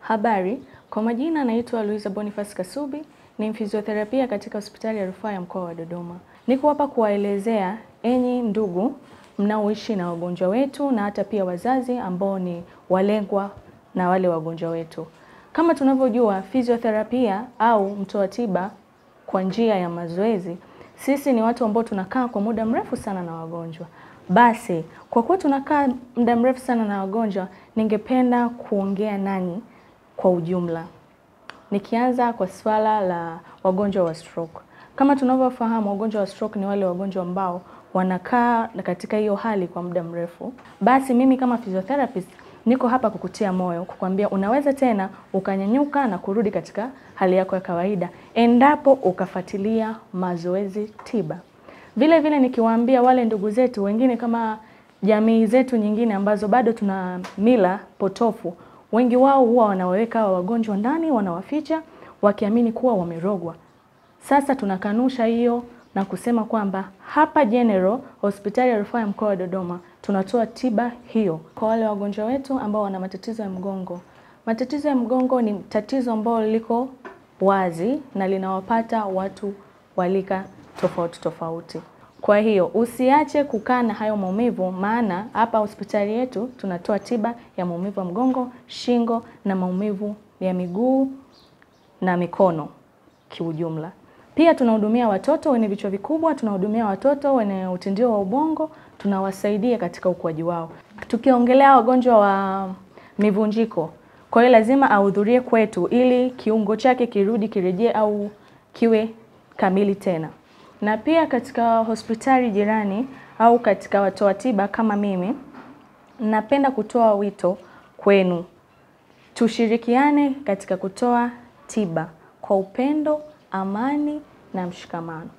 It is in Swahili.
Habari, kwa majina naitwa Luiza Boniface Kasubi, ni mfizioterapia katika hospitali ya rufaa ya mkoa wa Dodoma. Niko hapa kuwaelezea enyi ndugu mnaoishi na wagonjwa wetu na hata pia wazazi ambao ni walengwa na wale wagonjwa wetu. Kama tunavyojua, fizioterapia au mtoa tiba kwa njia ya mazoezi, sisi ni watu ambao tunakaa kwa muda mrefu sana na wagonjwa. Basi, kwa kuwa tunakaa muda mrefu sana na wagonjwa, ningependa kuongea nanyi kwa ujumla. Nikianza kwa swala la wagonjwa wa stroke. Kama tunavyofahamu, wagonjwa wa stroke ni wale wagonjwa ambao wanakaa katika hiyo hali kwa muda mrefu. Basi mimi kama physiotherapist niko hapa kukutia moyo, kukwambia unaweza tena ukanyanyuka na kurudi katika hali yako ya kawaida endapo ukafuatilia mazoezi tiba. Vile vile nikiwaambia wale ndugu zetu wengine kama jamii zetu nyingine ambazo bado tuna mila potofu, wengi wao huwa wanaweka wagonjwa ndani, wanawaficha wakiamini kuwa wamerogwa. Sasa tunakanusha hiyo na kusema kwamba hapa General Hospitali ya Rufaa ya Mkoa wa Dodoma tunatoa tiba hiyo kwa wale wagonjwa wetu ambao wana matatizo ya mgongo. Matatizo ya mgongo ni tatizo ambalo liko wazi na linawapata watu walika tofauti tofauti. Kwa hiyo usiache kukaa na hayo maumivu, maana hapa hospitali yetu tunatoa tiba ya maumivu ya mgongo, shingo na maumivu ya miguu na mikono kiujumla. Pia tunahudumia watoto wenye vichwa vikubwa, tunahudumia watoto wenye utindio wa ubongo, tunawasaidia katika ukuaji wao. Tukiongelea wagonjwa wa mivunjiko, kwa hiyo lazima ahudhurie kwetu ili kiungo chake kirudi kirejee au kiwe kamili tena. Na pia katika hospitali jirani au katika watoa tiba kama mimi, napenda kutoa wito kwenu. Tushirikiane katika kutoa tiba kwa upendo, amani na mshikamano.